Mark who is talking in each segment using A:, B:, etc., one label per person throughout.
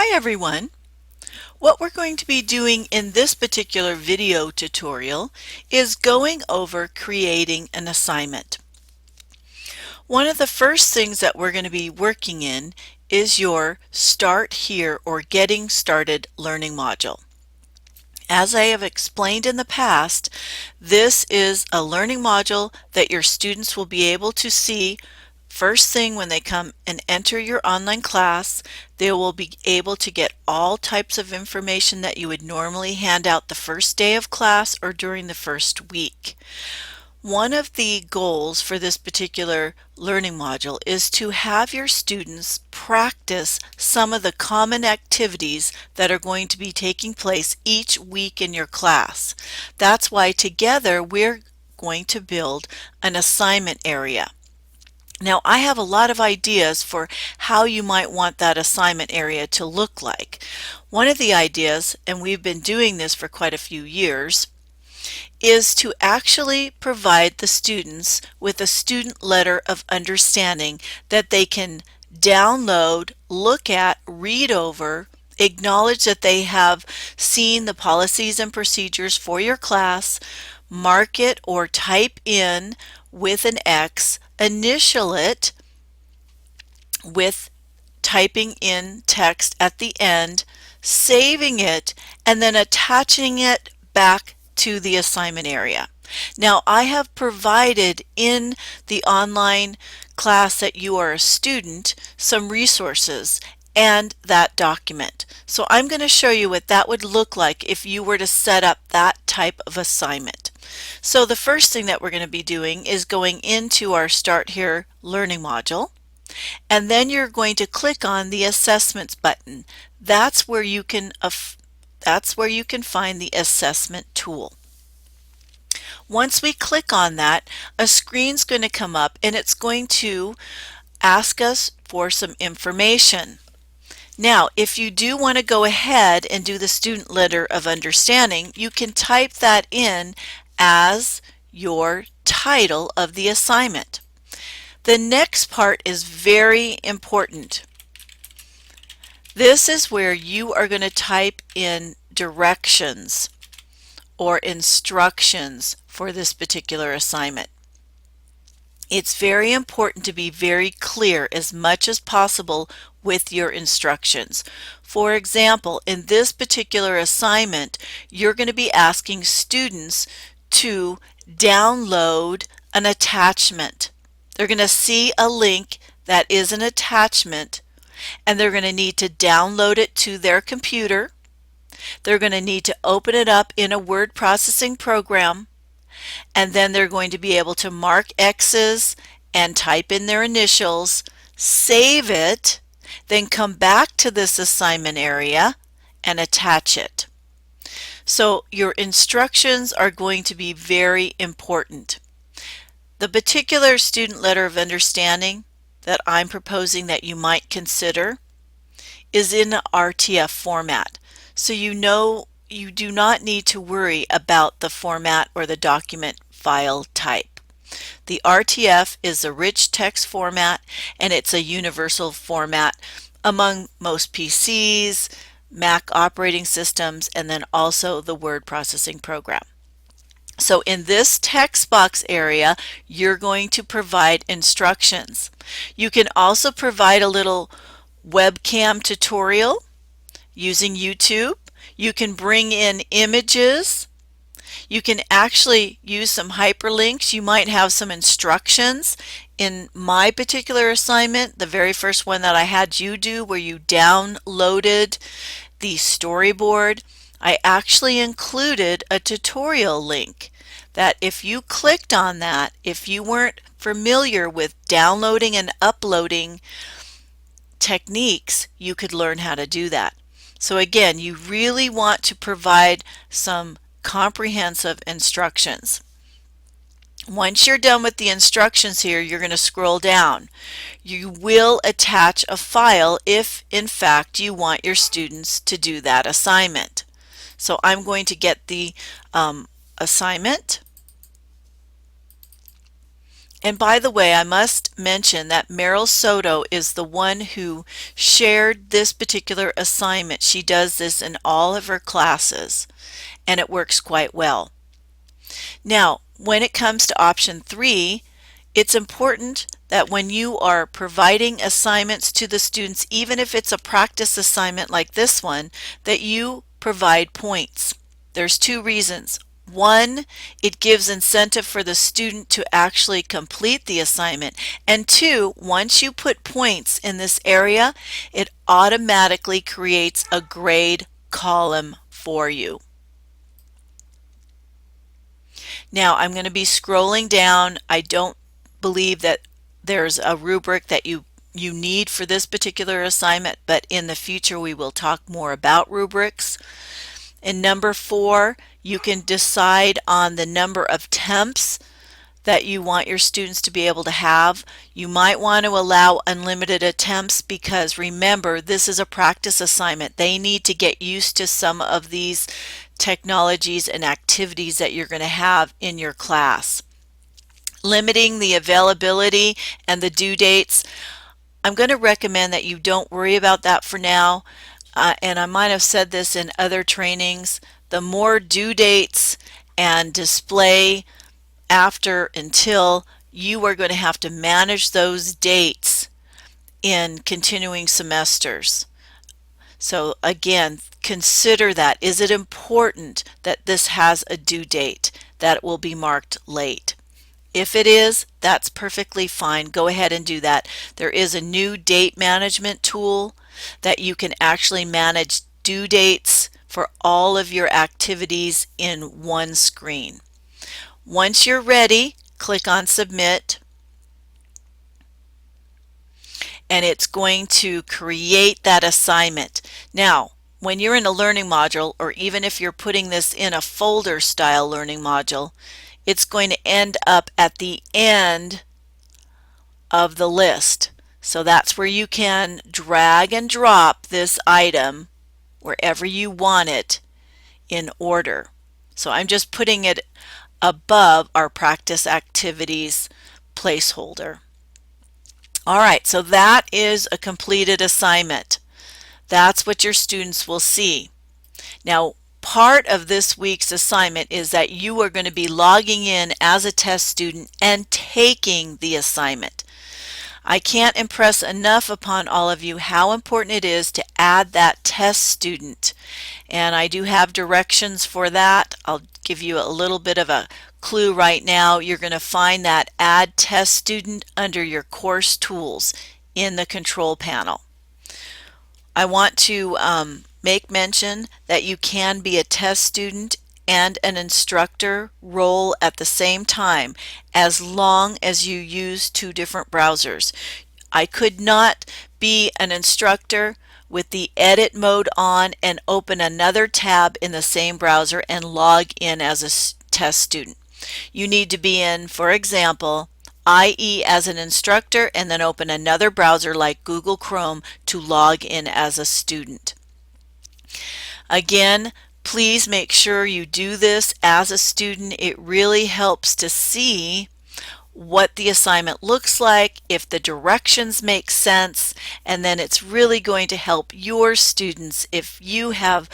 A: Hi everyone! What we're going to be doing in this particular video tutorial is going over creating an assignment. One of the first things that we're going to be working in is your Start Here or Getting Started Learning module. As I have explained in the past, this is a learning module that your students will be able to see first thing when they come and enter your online class. They will be able to get all types of information that you would normally hand out the first day of class or during the first week. One of the goals for this particular learning module is to have your students practice some of the common activities that are going to be taking place each week in your class. That's why together we're going to build an assignment area. Now, I have a lot of ideas for how you might want that assignment area to look like. One of the ideas, and we've been doing this for quite a few years, is to actually provide the students with a student letter of understanding that they can download, look at, read over, acknowledge that they have seen the policies and procedures for your class, mark it or type in with an X, initial it with typing in text at the end, saving it, and then attaching it back to the assignment area. Now, I have provided in the online class that you are a student some resources and that document. So I'm going to show you what that would look like if you were to set up that type of assignment. So the first thing that we're going to be doing is going into our Start Here Learning module, and then you're going to click on the Assessments button. That's where you can find the assessment tool. Once we click on that, a screen's going to come up and it's going to ask us for some information. Now, if you do want to go ahead and do the student letter of understanding, you can type that in as your title of the assignment. The next part is very important. This is where you are going to type in directions or instructions for this particular assignment. It's very important to be very clear as much as possible with your instructions. For example, in this particular assignment, you're going to be asking students to download an attachment. They're going to see a link that is an attachment, and they're going to need to download it to their computer. They're going to need to open it up in a word processing program, and then they're going to be able to mark X's and type in their initials, save it, then come back to this assignment area and attach it. So your instructions are going to be very important. The particular student letter of understanding that I'm proposing that you might consider is in RTF format. So you know you do not need to worry about the format or the document file type. The RTF is a rich text format, and it's a universal format among most PCs, Mac operating systems, and then also the word processing program. So in this text box area, you're going to provide instructions. You can also provide a little webcam tutorial using YouTube. You can bring in images. You can actually use some hyperlinks. You might have some instructions. In my particular assignment, the very first one that I had you do where you downloaded the storyboard, I actually included a tutorial link that if you clicked on that, if you weren't familiar with downloading and uploading techniques, you could learn how to do that. So again, you really want to provide some comprehensive instructions. Once you're done with the instructions here, you're going to scroll down. You will attach a file if in fact you want your students to do that assignment. So I'm going to get the assignment, And by the way, I must mention that Meryl Soto is the one who shared this particular assignment. She does this in all of her classes, and it works quite well. Now, when it comes to option 3, it's important that when you are providing assignments to the students, even if it's a practice assignment like this one, that you provide points. There's 2 reasons. One, it gives incentive for the student to actually complete the assignment. And 2, once you put points in this area, it automatically creates a grade column for you. Now I'm going to be scrolling down. I don't believe that there's a rubric that you need for this particular assignment, but in the future we will talk more about rubrics. In number 4, you can decide on the number of attempts that you want your students to be able to have. You might want to allow unlimited attempts because remember, this is a practice assignment. They need to get used to some of these technologies and activities that you're going to have in your class. Limiting the availability and the due dates, I'm going to recommend that you don't worry about that for now. And I might have said this in other trainings, the more due dates and display after until, you are going to have to manage those dates in continuing semesters. So again, consider that. Is it important that this has a due date, that it will be marked late? If it is, that's perfectly fine. Go ahead and do that. There is a new date management tool that you can actually manage due dates for all of your activities in one screen. Once you're ready, click on Submit, and it's going to create that assignment. Now, when you're in a learning module, or even if you're putting this in a folder style learning module, it's going to end up at the end of the list. So that's where you can drag and drop this item wherever you want it in order. So I'm just putting it above our practice activities placeholder. All right, so that is a completed assignment. That's what your students will see. Now, part of this week's assignment is that you are going to be logging in as a test student and taking the assignment. I can't impress enough upon all of you how important it is to add that test student. And I do have directions for that. I'll give you a little bit of a clue right now. You're going to find that Add Test Student under your course tools in the control panel. I want to make mention that you can be a test student and an instructor role at the same time as long as you use 2 different browsers. I could not be an instructor with the edit mode on and open another tab in the same browser and log in as a test student. You need to be in, for example, IE as an instructor and then open another browser like Google Chrome to log in as a student. Again, please make sure you do this as a student. It really helps to see what the assignment looks like, if the directions make sense, and then it's really going to help your students if you have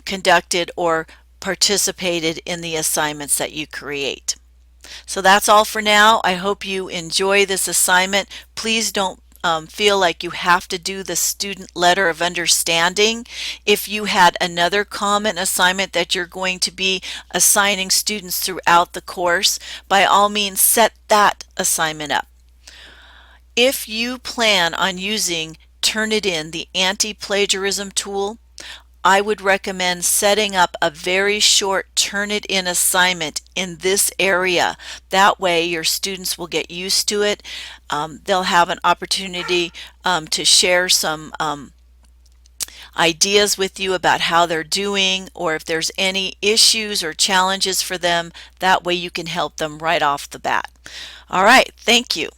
A: conducted or participated in the assignments that you create. So that's all for now. I hope you enjoy this assignment. Please don't feel like you have to do the student letter of understanding. If you had another common assignment that you're going to be assigning students throughout the course, by all means set that assignment up. If you plan on using Turnitin, the anti-plagiarism tool, I would recommend setting up a very short Turnitin assignment in this area. That way your students will get used to it. They'll have an opportunity to share some ideas with you about how they're doing, or if there's any issues or challenges for them. That way you can help them right off the bat. All right, thank you.